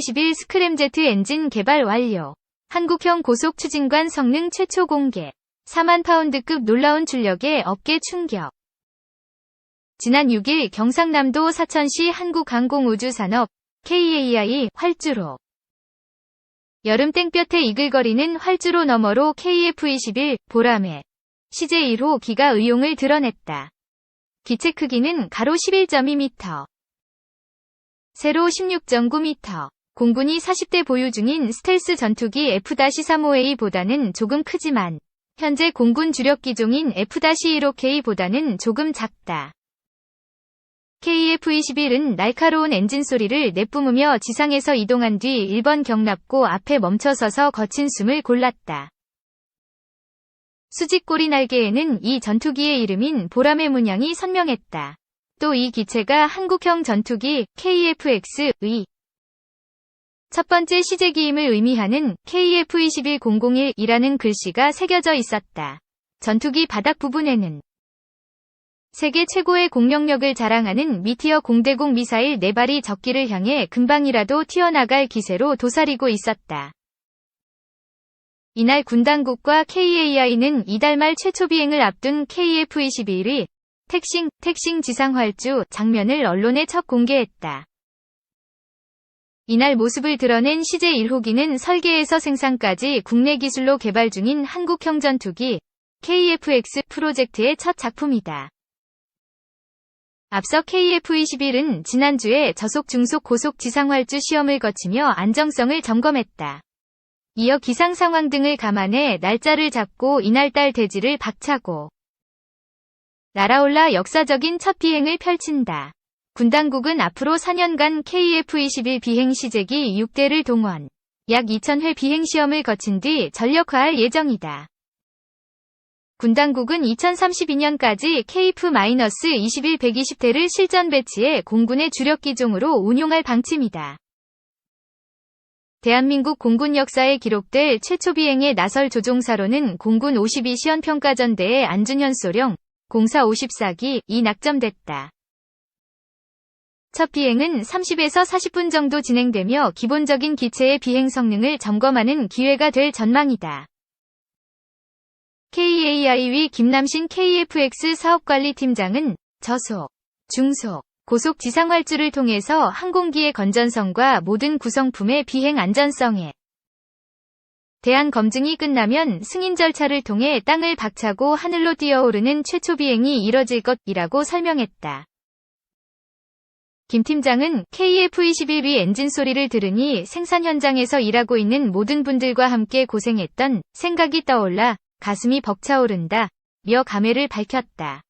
KF-21 스크램제트 엔진 개발 완료. 한국형 고속 추진관 성능 최초 공개. 4만 파운드급 놀라운 출력에 업계 충격. 지난 6일 경상남도 사천시 한국항공우주산업 KAI 활주로. 여름 땡볕에 이글거리는 활주로 너머로 KF-21 보람의 시제 1호 기가 의용을 드러냈다. 기체 크기는 가로 11.2m, 세로 16.9m. 공군이 40대 보유 중인 스텔스 전투기 F-35A보다는 조금 크지만 현재 공군 주력 기종인 F-15K보다는 조금 작다. KF-21은 날카로운 엔진 소리를 내뿜으며 지상에서 이동한 뒤 1번 경납고 앞에 멈춰서서 거친 숨을 골랐다. 수직꼬리 날개에는 이 전투기의 이름인 보람의 문양이 선명했다. 또 이 기체가 한국형 전투기 KF-X의 첫 번째 시제기임을 의미하는 KF-21001이라는 글씨가 새겨져 있었다. 전투기 바닥 부분에는 세계 최고의 공격력을 자랑하는 미티어 공대공 미사일 4발이 적기를 향해 금방이라도 튀어나갈 기세로 도사리고 있었다. 이날 군 당국과 KAI는 이달 말 최초 비행을 앞둔 KF-21의 택싱 지상활주 장면을 언론에 첫 공개했다. 이날 모습을 드러낸 시제 1호기는 설계에서 생산까지 국내 기술로 개발 중인 한국형 전투기 KF-X 프로젝트의 첫 작품이다. 앞서 KF-21은 지난주에 저속 중속 고속 지상활주 시험을 거치며 안정성을 점검했다. 이어 기상 상황 등을 감안해 날짜를 잡고 이날달 대지를 박차고 날아올라 역사적인 첫 비행을 펼친다. 군 당국은 앞으로 4년간 KF-21 비행 시제기 6대를 동원, 약 2,000회 비행 시험을 거친 뒤 전력화할 예정이다. 군 당국은 2032년까지 KF-21 120대를 실전 배치해 공군의 주력 기종으로 운용할 방침이다. 대한민국 공군 역사에 기록될 최초 비행에 나설 조종사로는 공군 52시연평가전대의 안준현 소령, 공사 54기이 낙점됐다. 첫 비행은 30에서 40분 정도 진행되며 기본적인 기체의 비행 성능을 점검하는 기회가 될 전망이다. KAI의 김남신 KF-X 사업관리팀장은 저속, 중속, 고속 지상활주를 통해서 항공기의 건전성과 모든 구성품의 비행 안전성에 대한 검증이 끝나면 승인 절차를 통해 땅을 박차고 하늘로 뛰어오르는 최초 비행이 이뤄질 것이라고 설명했다. 김 팀장은 KF-21의 엔진 소리를 들으니 생산 현장에서 일하고 있는 모든 분들과 함께 고생했던 생각이 떠올라 가슴이 벅차오른다 며 감회를 밝혔다.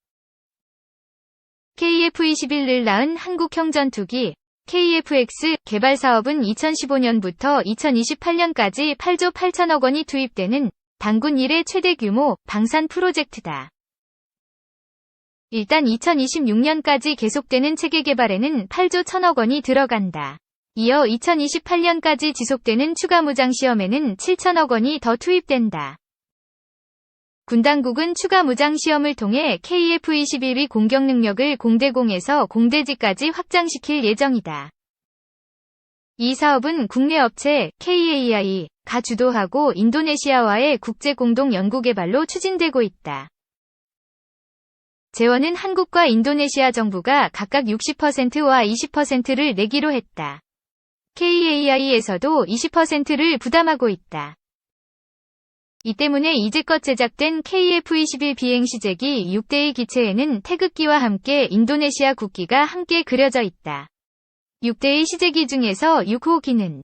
KF-21을 낳은 한국형 전투기 KF-X 개발 사업은 2015년부터 2028년까지 8조 8천억 원이 투입되는 당군 이래 최대 규모 방산 프로젝트다. 일단 2026년까지 계속되는 체계 개발에는 8조 1천억 원이 들어간다. 이어 2028년까지 지속되는 추가 무장 시험에는 7천억 원이 더 투입된다. 군 당국은 추가 무장 시험을 통해 KF-21의 공격 능력을 공대공에서 공대지까지 확장시킬 예정이다. 이 사업은 국내 업체 KAI가 주도하고 인도네시아와의 국제 공동 연구 개발로 추진되고 있다. 재원은 한국과 인도네시아 정부가 각각 60%와 20%를 내기로 했다. KAI에서도 20%를 부담하고 있다. 이 때문에 이제껏 제작된 KF-21 비행 시제기 6대의 기체에는 태극기와 함께 인도네시아 국기가 함께 그려져 있다. 6대의 시제기 중에서 6호기는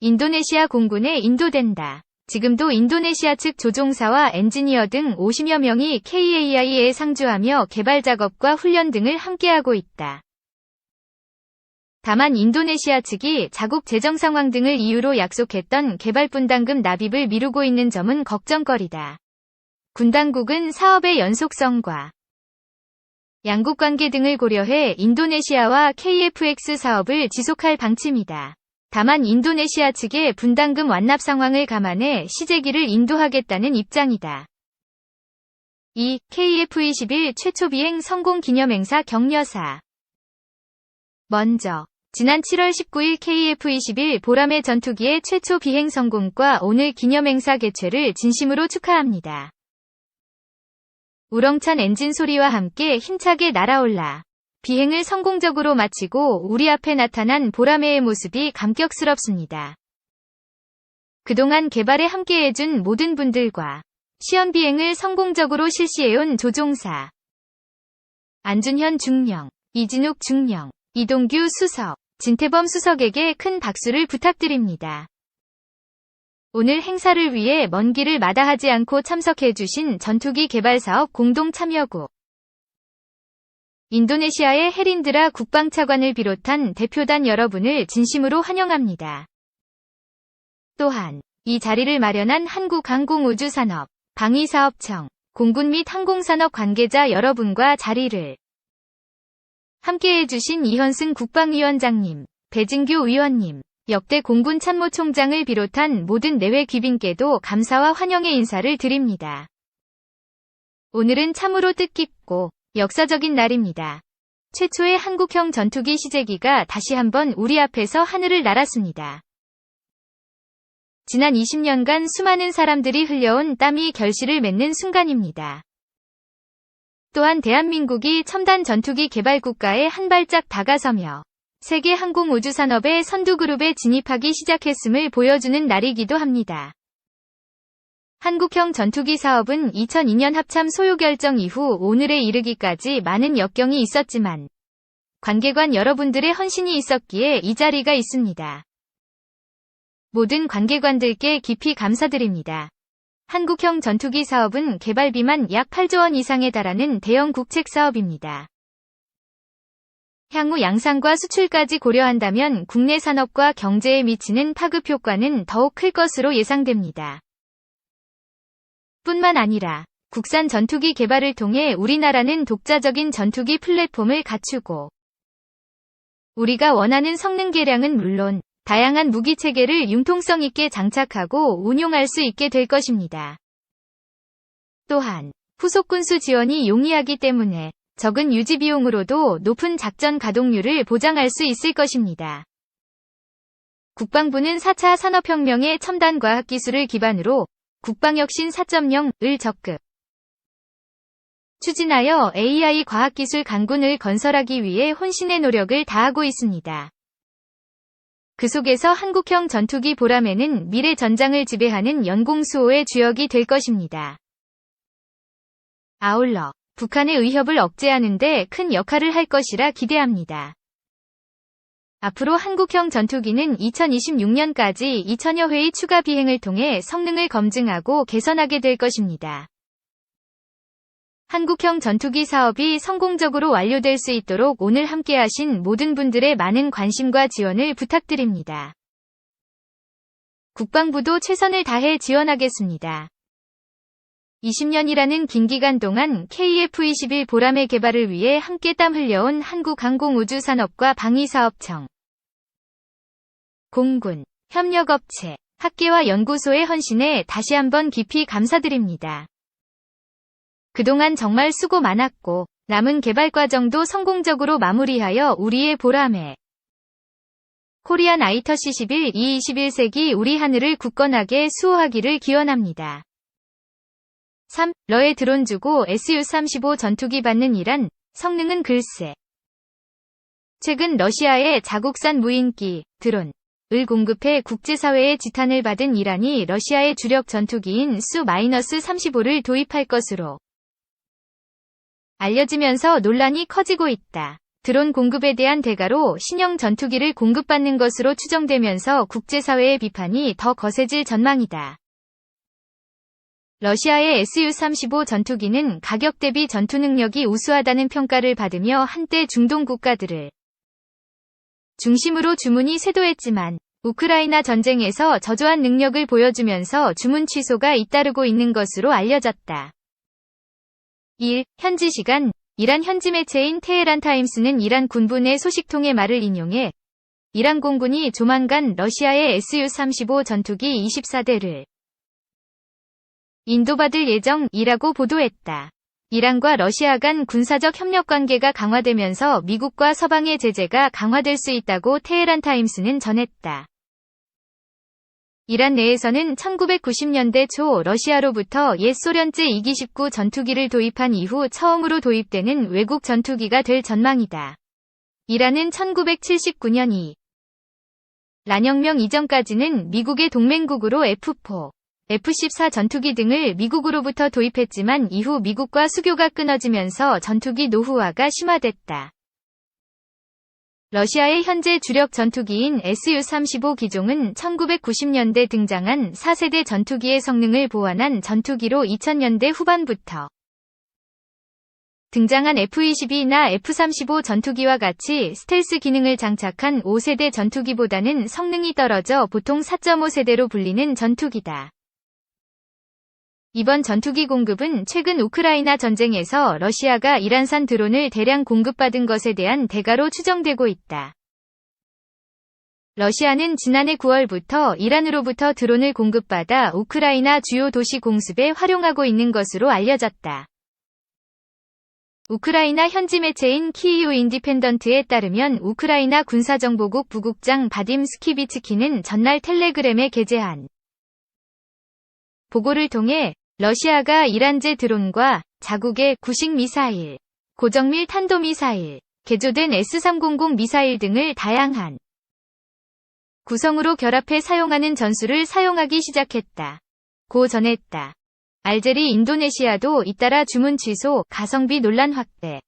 인도네시아 공군에 인도된다. 지금도 인도네시아 측 조종사와 엔지니어 등 50여 명이 KAI에 상주하며 개발 작업과 훈련 등을 함께하고 있다. 다만 인도네시아 측이 자국 재정 상황 등을 이유로 약속했던 개발 분담금 납입을 미루고 있는 점은 걱정거리다. 군 당국은 사업의 연속성과 양국 관계 등을 고려해 인도네시아와 KF-X 사업을 지속할 방침이다. 다만 인도네시아 측의 분담금 완납 상황을 감안해 시제기를 인도하겠다는 입장이다. 2. KF-21 최초 비행 성공 기념행사 격려사. 먼저 지난 7월 19일 KF-21 보람의 전투기의 최초 비행 성공과 오늘 기념행사 개최를 진심으로 축하합니다. 우렁찬 엔진 소리와 함께 힘차게 날아올라 비행을 성공적으로 마치고 우리 앞에 나타난 보람의 모습이 감격스럽습니다. 그동안 개발에 함께해준 모든 분들과 시험 비행을 성공적으로 실시해온 조종사 안준현 중령, 이진욱 중령, 이동규 수석, 진태범 수석에게 큰 박수를 부탁드립니다. 오늘 행사를 위해 먼 길을 마다하지 않고 참석해주신 전투기 개발사업 공동 참여국 인도네시아의 헤린드라 국방차관을 비롯한 대표단 여러분을 진심으로 환영합니다. 또한 이 자리를 마련한 한국항공우주산업, 방위사업청, 공군 및 항공산업 관계자 여러분과 자리를 함께해주신 이현승 국방위원장님, 배진규 위원님, 역대 공군 참모총장을 비롯한 모든 내외 귀빈께도 감사와 환영의 인사를 드립니다. 오늘은 참으로 뜻깊고 역사적인 날입니다. 최초의 한국형 전투기 시제기가 다시 한번 우리 앞에서 하늘을 날았습니다. 지난 20년간 수많은 사람들이 흘려온 땀이 결실을 맺는 순간입니다. 또한 대한민국이 첨단 전투기 개발 국가에 한 발짝 다가서며 세계 항공우주산업의 선두그룹에 진입하기 시작했음을 보여주는 날이기도 합니다. 한국형 전투기 사업은 2002년 합참 소요 결정 이후 오늘에 이르기까지 많은 역경이 있었지만 관계관 여러분들의 헌신이 있었기에 이 자리가 있습니다. 모든 관계관들께 깊이 감사드립니다. 한국형 전투기 사업은 개발비만 약 8조 원 이상에 달하는 대형 국책 사업입니다. 향후 양산과 수출까지 고려한다면 국내 산업과 경제에 미치는 파급 효과는 더욱 클 것으로 예상됩니다. 뿐만 아니라 국산 전투기 개발을 통해 우리나라는 독자적인 전투기 플랫폼을 갖추고 우리가 원하는 성능 계량은 물론 다양한 무기 체계를 융통성 있게 장착하고 운용할 수 있게 될 것입니다. 또한 후속 군수 지원이 용이하기 때문에 적은 유지 비용으로도 높은 작전 가동률을 보장할 수 있을 것입니다. 국방부는 4차 산업혁명의 첨단 과학기술을 기반으로 국방혁신 4.0을 적극 추진하여 AI 과학기술 강군을 건설하기 위해 혼신의 노력을 다하고 있습니다. 그 속에서 한국형 전투기 보람에는 미래 전장을 지배하는 연공수호의 주역이 될 것입니다. 아울러 북한의 의협을 억제하는 데 큰 역할을 할 것이라 기대합니다. 앞으로 한국형 전투기는 2026년까지 2000여 회의 추가 비행을 통해 성능을 검증하고 개선하게 될 것입니다. 한국형 전투기 사업이 성공적으로 완료될 수 있도록 오늘 함께하신 모든 분들의 많은 관심과 지원을 부탁드립니다. 국방부도 최선을 다해 지원하겠습니다. 20년이라는 긴 기간 동안 KF-21 보람의 개발을 위해 함께 땀 흘려온 한국항공우주산업과 방위사업청, 공군, 협력업체, 학계와 연구소의 헌신에 다시 한번 깊이 감사드립니다. 그동안 정말 수고 많았고 남은 개발 과정도 성공적으로 마무리하여 우리의 보람에 코리안 아이터시 11, 이 21세기 우리 하늘을 굳건하게 수호하기를 기원합니다. 3. 러에 드론 주고 Su-35 전투기 받는 이란, 성능은 글쎄. 최근 러시아의 자국산 무인기, 드론을 공급해 국제사회의 지탄을 받은 이란이 러시아의 주력 전투기인 Su-35를 도입할 것으로 알려지면서 논란이 커지고 있다. 드론 공급에 대한 대가로 신형 전투기를 공급받는 것으로 추정되면서 국제사회의 비판이 더 거세질 전망이다. 러시아의 Su-35 전투기는 가격 대비 전투 능력이 우수하다는 평가를 받으며 한때 중동 국가들을 중심으로 주문이 쇄도했지만 우크라이나 전쟁에서 저조한 능력을 보여주면서 주문 취소가 잇따르고 있는 것으로 알려졌다. 1. 현지 시간, 이란 현지 매체인 테헤란 타임스는 이란 군부 내 소식통의 말을 인용해 이란 공군이 조만간 러시아의 Su-35 전투기 24대를 인도받을 예정이라고 보도했다. 이란과 러시아 간 군사적 협력 관계가 강화되면서 미국과 서방의 제재가 강화될 수 있다고 테헤란 타임스는 전했다. 이란 내에서는 1990년대 초 러시아로부터 옛 소련제 이기-19 전투기를 도입한 이후 처음으로 도입되는 외국 전투기가 될 전망이다. 이란은 1979년 이란혁명 이전까지는 미국의 동맹국으로 F4, F-14 전투기 등을 미국으로부터 도입했지만 이후 미국과 수교가 끊어지면서 전투기 노후화가 심화됐다. 러시아의 현재 주력 전투기인 Su-35 기종은 1990년대 등장한 4세대 전투기의 성능을 보완한 전투기로 2000년대 후반부터 등장한 F-22나 F-35 전투기와 같이 스텔스 기능을 장착한 5세대 전투기보다는 성능이 떨어져 보통 4.5세대로 불리는 전투기다. 이번 전투기 공급은 최근 우크라이나 전쟁에서 러시아가 이란산 드론을 대량 공급받은 것에 대한 대가로 추정되고 있다. 러시아는 지난해 9월부터 이란으로부터 드론을 공급받아 우크라이나 주요 도시 공습에 활용하고 있는 것으로 알려졌다. 우크라이나 현지 매체인 키이우 인디펜던트에 따르면 우크라이나 군사정보국 부국장 바딤 스키비츠키는 전날 텔레그램에 게재한 보고를 통해 러시아가 이란제 드론과 자국의 구식 미사일, 고정밀 탄도미사일, 개조된 S-300 미사일 등을 다양한 구성으로 결합해 사용하는 전술을 사용하기 시작했다. 고 전했다. 알제리 인도네시아도 잇따라 주문 취소, 가성비 논란 확대.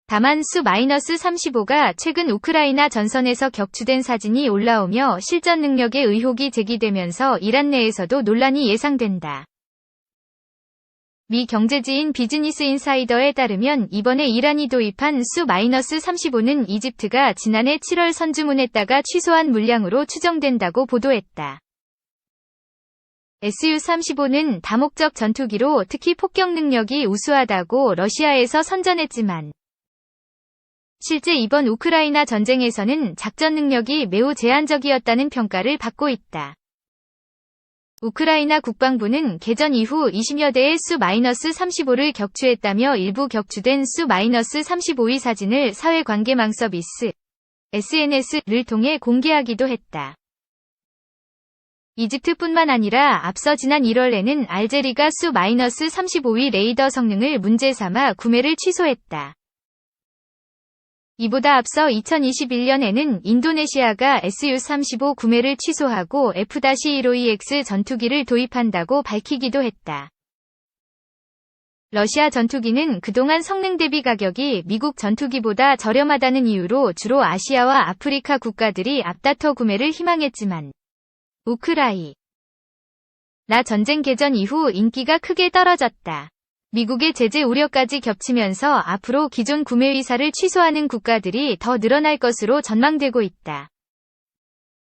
다만 Su-35가 최근 우크라이나 전선에서 격추된 사진이 올라오며 실전 능력의 의혹이 제기되면서 이란 내에서도 논란이 예상된다. 미 경제지인 비즈니스 인사이더에 따르면 이번에 이란이 도입한 Su-35는 이집트가 지난해 7월 선주문했다가 취소한 물량으로 추정된다고 보도했다. Su-35는 다목적 전투기로 특히 폭격 능력이 우수하다고 러시아에서 선전했지만 실제 이번 우크라이나 전쟁에서는 작전 능력이 매우 제한적이었다는 평가를 받고 있다. 우크라이나 국방부는 개전 이후 20여 대의 Su-35를 격추했다며 일부 격추된 Su-35의 사진을 사회관계망 서비스 SNS를 통해 공개하기도 했다. 이집트뿐만 아니라 앞서 지난 1월에는 알제리가 Su-35의 레이더 성능을 문제 삼아 구매를 취소했다. 이보다 앞서 2021년에는 인도네시아가 Su-35 구매를 취소하고 F-15EX 전투기를 도입한다고 밝히기도 했다. 러시아 전투기는 그동안 성능 대비 가격이 미국 전투기보다 저렴하다는 이유로 주로 아시아와 아프리카 국가들이 앞다퉈 구매를 희망했지만 우크라이나 전쟁 개전 이후 인기가 크게 떨어졌다. 미국의 제재 우려까지 겹치면서 앞으로 기존 구매 의사를 취소하는 국가들이 더 늘어날 것으로 전망되고 있다.